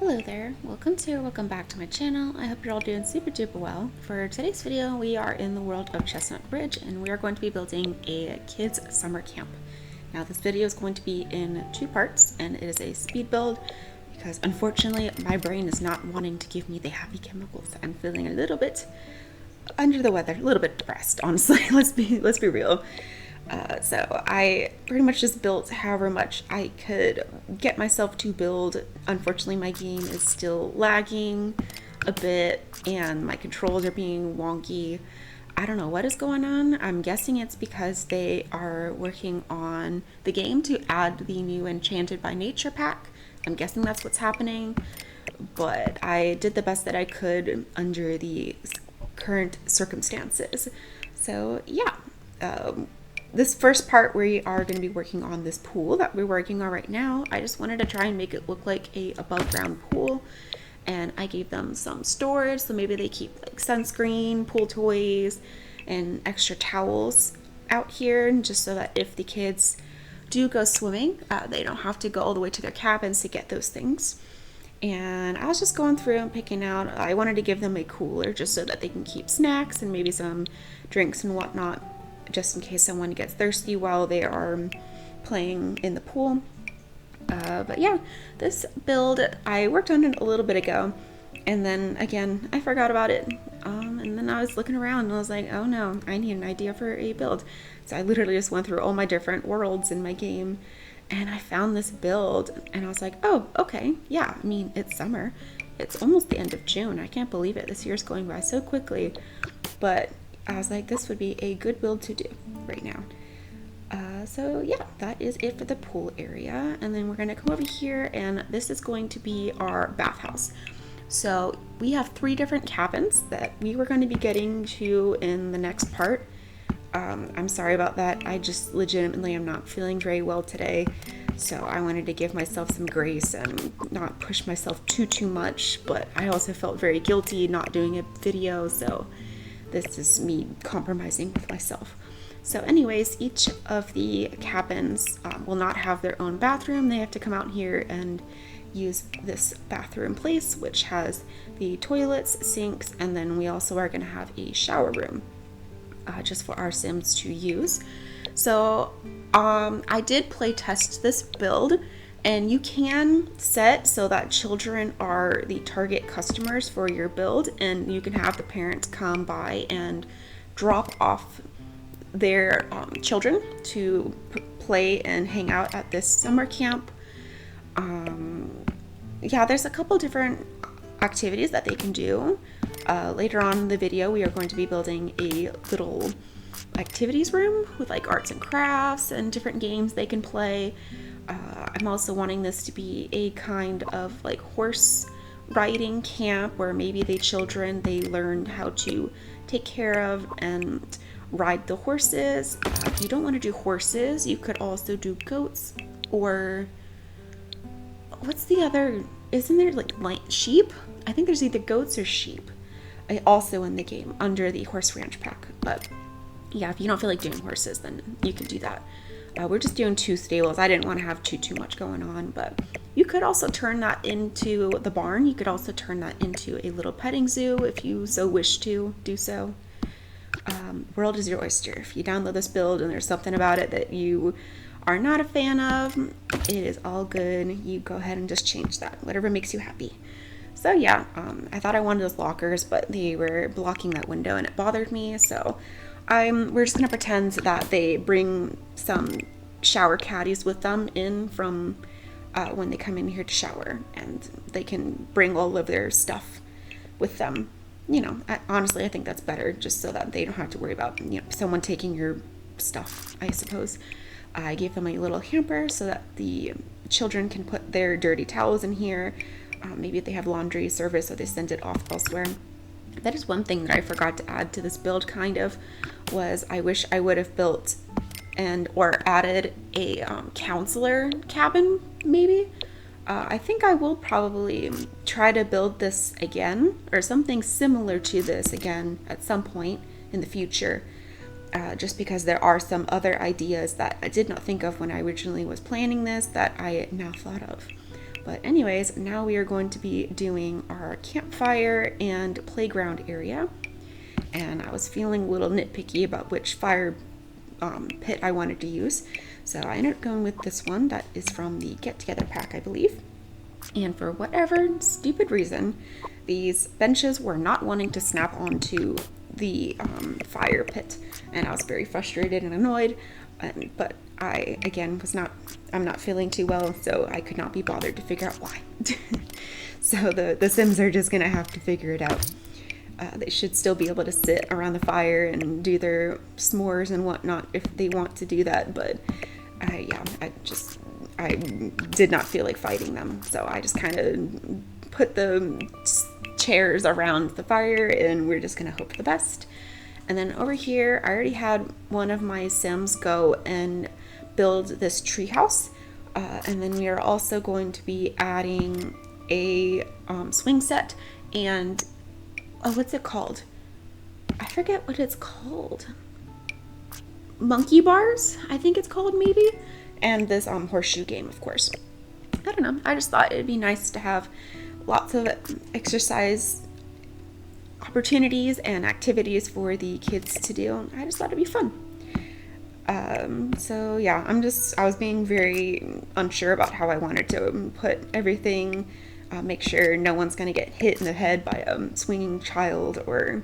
Hello there, welcome back to my channel. I hope you're all doing super duper well. For today's video, we are in the world of Chestnut Ridge and we are going to be building a kids summer camp. Now this video is going to be in two parts and it is a speed build because unfortunately my brain is not wanting to give me the happy chemicals. I'm feeling a little bit under the weather, a little bit depressed, honestly. let's be real. So I pretty much just built however much I could get myself to build. Unfortunately, my game is still lagging a bit and my controls are being wonky. I don't know what is going on. I'm guessing it's because they are working on the game to add the new Enchanted by Nature pack. I'm guessing that's what's happening, but I did the best that I could under the current circumstances. So yeah, this first part we are going to be working on this pool that we're working on right now. I just wanted to try and make it look like a above ground pool, and I gave them some storage, so maybe they keep like sunscreen, pool toys, and extra towels out here, just so that if the kids do go swimming, they don't have to go all the way to their cabins to get those things. And I was just going through and picking out, I wanted to give them a cooler just so that they can keep snacks and maybe some drinks and whatnot, just in case someone gets thirsty while they are playing in the pool. But yeah, this build, I worked on it a little bit ago, and then again, I forgot about it. And then I was looking around and I was like, oh no, I need an idea for a build. So I literally just went through all my different worlds in my game, and I found this build, and I was like, oh, okay, yeah, I mean, it's summer. It's almost the end of June. I can't believe it. This year's going by so quickly. But I was like, this would be a good build to do right now. So yeah, that is it for the pool area. And then we're going to come over here, and this is going to be our bathhouse. So we have 3 different cabins that we were going to be getting to in the next part. I'm sorry about that. I just legitimately am not feeling very well today. So I wanted to give myself some grace and not push myself too much. But I also felt very guilty not doing a video. So this is me compromising with myself. So anyways, each of the cabins will not have their own bathroom. They have to come out here and use this bathroom place, which has the toilets, sinks, and then we also are going to have a shower room just for our Sims to use. So I did play test this build, and you can set so that children are the target customers for your build, and you can have the parents come by and drop off their children to play and hang out at this summer camp. Yeah, there's a couple different activities that they can do. Later on in the video, we are going to be building a little activities room with like arts and crafts and different games they can play. I'm also wanting this to be a kind of like horse riding camp where maybe the children, they learn how to take care of and ride the horses. If you don't want to do horses, you could also do goats, or what's the other, isn't there like sheep? I think there's either goats or sheep also in the game under the horse ranch pack. But yeah, if you don't feel like doing horses, then you can do that. We're just doing 2 stables. I didn't want to have too much going on, but you could also turn that into the barn. You could also turn that into a little petting zoo if you so wish to do so. World is your oyster. If you download this build and there's something about it that you are not a fan of, it is all good. You go ahead and just change that, whatever makes you happy. So yeah, I thought I wanted those lockers, but they were blocking that window and it bothered me. So we're just gonna pretend that they bring some shower caddies with them in from when they come in here to shower, and they can bring all of their stuff with them. You know, honestly, I think that's better, just so that they don't have to worry about, you know, someone taking your stuff, I suppose. I gave them a little hamper so that the children can put their dirty towels in here. Maybe if they have laundry service, so they send it off elsewhere. That is one thing that I forgot to add to this build, kind of, was I wish I would have built or added a counselor cabin, maybe. I think I will probably try to build this again, or something similar to this again at some point in the future, just because there are some other ideas that I did not think of when I originally was planning this that I now thought of. But anyways, now we are going to be doing our campfire and playground area. And I was feeling a little nitpicky about which fire pit I wanted to use. So I ended up going with this one that is from the Get Together pack, I believe. And for whatever stupid reason, these benches were not wanting to snap onto the fire pit. And I was very frustrated and annoyed. But I, again, I'm not feeling too well, so I could not be bothered to figure out why. So the Sims are just gonna have to figure it out. They should still be able to sit around the fire and do their s'mores and whatnot if they want to do that, but I did not feel like fighting them, so I just kind of put the chairs around the fire and we're just gonna hope for the best. And then over here, I already had one of my Sims go and build this tree house, and then we are also going to be adding a swing set and what's it called? I forget what it's called. Monkey bars, I think it's called, maybe. And this horseshoe game, of course. I don't know. I just thought it'd be nice to have lots of exercise opportunities and activities for the kids to do. I just thought it'd be fun. So yeah, I was being very unsure about how I wanted to put everything. Make sure no one's going to get hit in the head by a swinging child or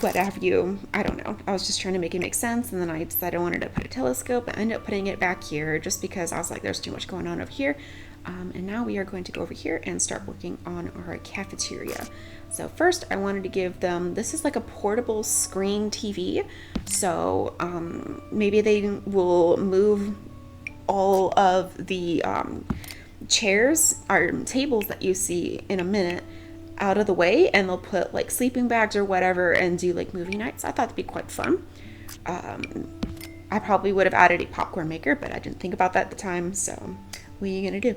what have you. I don't know. I was just trying to make it make sense, and then I decided I wanted to put a telescope. I ended up putting it back here just because I was like, there's too much going on over here. And now we are going to go over here and start working on our cafeteria. So first I wanted to give them, this is like a portable screen TV. So maybe they will move all of the chairs or tables that you see in a minute out of the way, and they'll put like sleeping bags or whatever and do like movie nights. I thought it'd be quite fun. I probably would have added a popcorn maker, but I didn't think about that at the time, so what are you gonna do?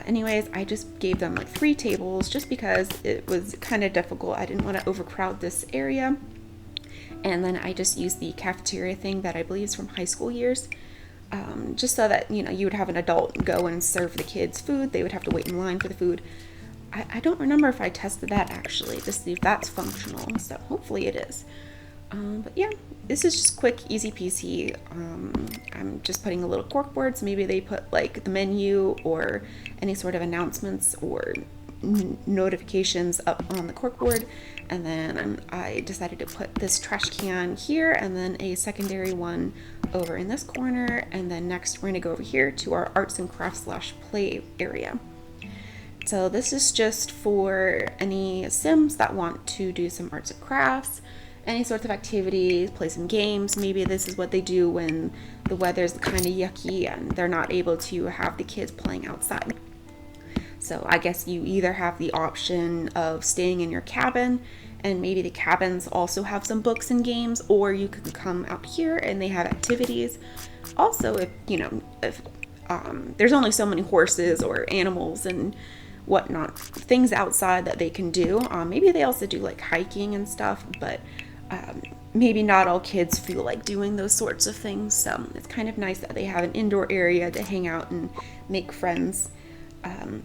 Anyways, I just gave them like 3 tables just because it was kind of difficult. I didn't want to overcrowd this area. And then I just used the cafeteria thing that I believe is from high school years. Just so that, you would have an adult go and serve the kids food. They would have to wait in line for the food. I don't remember if I tested that actually to see if that's functional, so hopefully it is. But yeah, this is just quick, easy peasy. I'm just putting a little corkboard, so maybe they put like the menu or any sort of announcements or notifications up on the corkboard. And then I decided to put this trash can here and then a secondary one over in this corner. And then next we're gonna go over here to our arts and crafts / play area. So this is just for any Sims that want to do some arts and crafts, any sorts of activities, play some games. Maybe this is what they do when the weather's kind of yucky and they're not able to have the kids playing outside. So I guess you either have the option of staying in your cabin, and maybe the cabins also have some books and games, or you can come out here and they have activities. Also, if there's only so many horses or animals and whatnot, things outside that they can do. Maybe they also do like hiking and stuff, but maybe not all kids feel like doing those sorts of things. So it's kind of nice that they have an indoor area to hang out and make friends,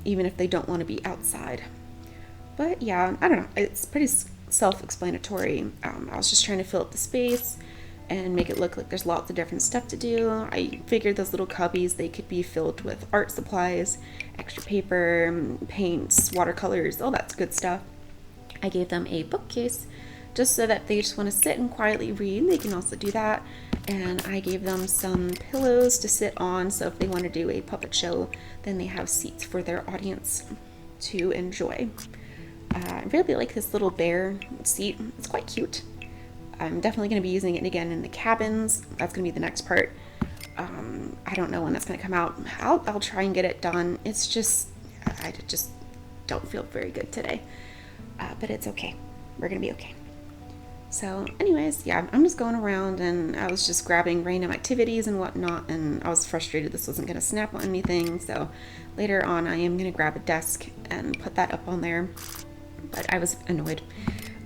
even if they don't want to be outside. But yeah, I don't know. It's pretty self-explanatory. I was just trying to fill up the space and make it look like there's lots of different stuff to do. I figured those little cubbies, they could be filled with art supplies, extra paper, paints, watercolors, all that good stuff. I gave them a bookcase just so that they just want to sit and quietly read. They can also do that. And I gave them some pillows to sit on, so if they want to do a puppet show, then they have seats for their audience to enjoy. I really like this little bear seat. It's quite cute. I'm definitely going to be using it again in the cabins. That's going to be the next part. I don't know when that's going to come out. I'll try and get it done. It's just, I just don't feel very good today. But it's okay. We're going to be okay. So anyways, yeah, I'm just going around and I was just grabbing random activities and whatnot, and I was frustrated this wasn't going to snap on anything. So later on, I am going to grab a desk and put that up on there. But I was annoyed.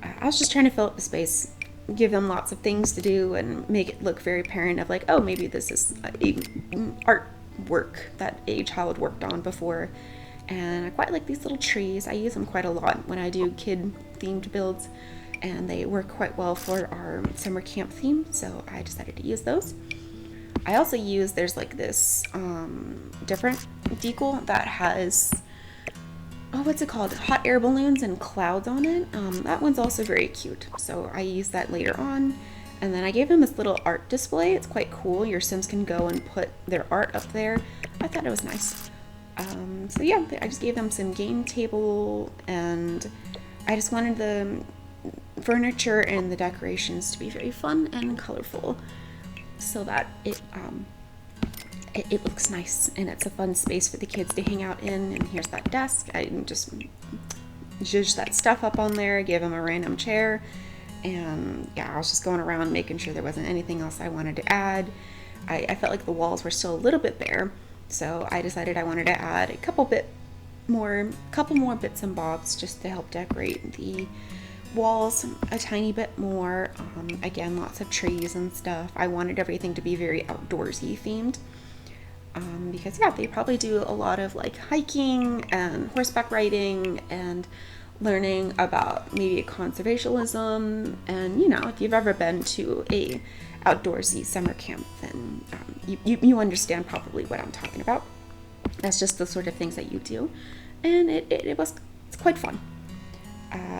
I was just trying to fill up the space, give them lots of things to do, and make it look very apparent of like, oh, maybe this is a art work that a child worked on before. And I quite like these little trees. I use them quite a lot when I do kid themed builds, and they work quite well for our summer camp theme, so I decided to use those. I also use, there's like this different decal that has, what's it called? Hot air balloons and clouds on it. That one's also very cute, so I use that later on. And then I gave them this little art display. It's quite cool. Your Sims can go and put their art up there. I thought it was nice. So yeah, I just gave them some game table, and I just wanted the furniture and the decorations to be very fun and colorful, so that it looks nice and it's a fun space for the kids to hang out in. And here's that desk. I just zhuzhed that stuff up on there, gave them a random chair, and yeah, I was just going around making sure there wasn't anything else I wanted to add. I felt like the walls were still a little bit bare, so I decided I wanted to add a couple more bits and bobs just to help decorate the walls a tiny bit more. Again, lots of trees and stuff. I wanted everything to be very outdoorsy themed, because yeah, they probably do a lot of like hiking and horseback riding and learning about maybe conservationism. And you know, if you've ever been to a outdoorsy summer camp, then you understand probably what I'm talking about. That's just the sort of things that you do, and it's quite fun.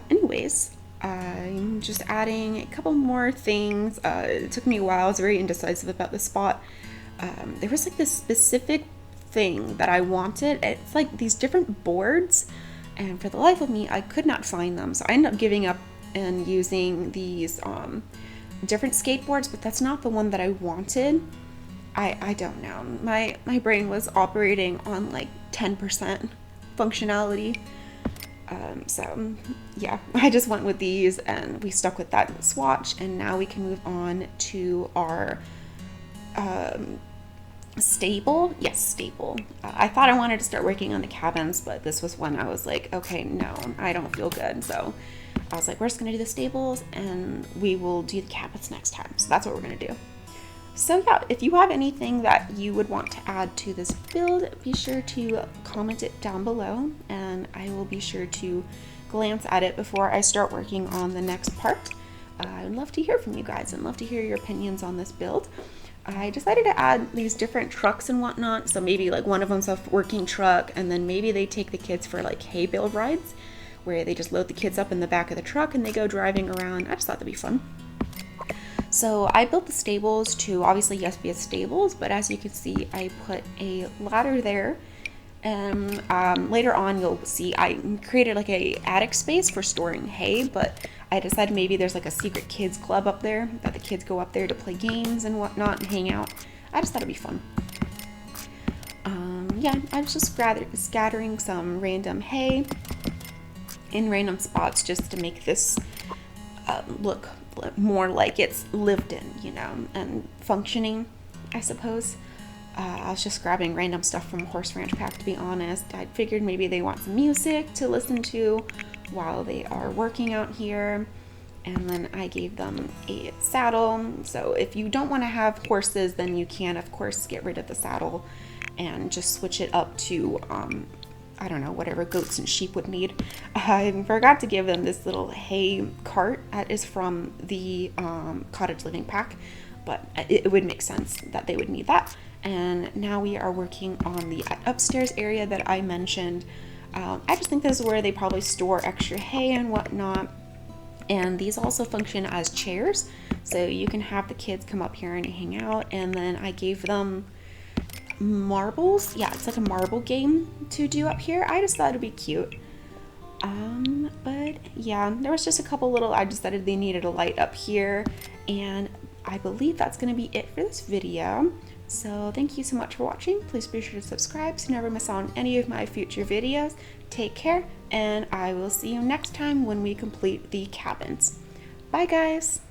Anyways, I'm just adding a couple more things. It took me a while. I was very indecisive about the spot. There was like this specific thing that I wanted. It's like these different boards, and for the life of me, I could not find them. So I ended up giving up and using these different skateboards, but that's not the one that I wanted. I don't know. My brain was operating on like 10% functionality. So yeah, I just went with these, and we stuck with that swatch, and now we can move on to our stable. Yes, stable. I thought I wanted to start working on the cabins, but this was one I was like, okay, no, I don't feel good. So I was like, we're just gonna do the stables and we will do the cabins next time. So that's what we're gonna do. So yeah, if you have anything that you would want to add to this build, be sure to comment it down below, and I will be sure to glance at it before I start working on the next part. I would love to hear from you guys and love to hear your opinions on this build. I decided to add these different trucks and whatnot, so maybe like one of them's a working truck, and then maybe they take the kids for like hay bale rides, where they just load the kids up in the back of the truck and they go driving around. I just thought that'd be fun. So I built the stables to obviously yes be a stables, but as you can see, I put a ladder there, and later on you'll see I created like a attic space for storing hay, but I decided maybe there's like a secret kids club up there that the kids go up there to play games and whatnot and hang out. I just thought it'd be fun. Yeah, I was just scattering some random hay in random spots just to make this look more like it's lived in, you know, and functioning, I suppose. I was just grabbing random stuff from Horse Ranch Pack, to be honest. I figured maybe they want some music to listen to while they are working out here. And then I gave them a saddle. So if you don't want to have horses, then you can, of course, get rid of the saddle and just switch it up to I don't know, whatever goats and sheep would need. I forgot to give them this little hay cart that is from the cottage living pack, but it would make sense that they would need that. And now we are working on the upstairs area that I mentioned. I just think this is where they probably store extra hay and whatnot. And these also function as chairs, so you can have the kids come up here and hang out. And then I gave them marbles. Yeah, it's like a marble game to do up here. I just thought it'd be cute. But yeah, there was just a couple little, I decided they needed a light up here, and I believe that's going to be it for this video. So thank you so much for watching. Please be sure to subscribe so you never miss out on any of my future videos. Take care, and I will see you next time when we complete the cabins. Bye guys!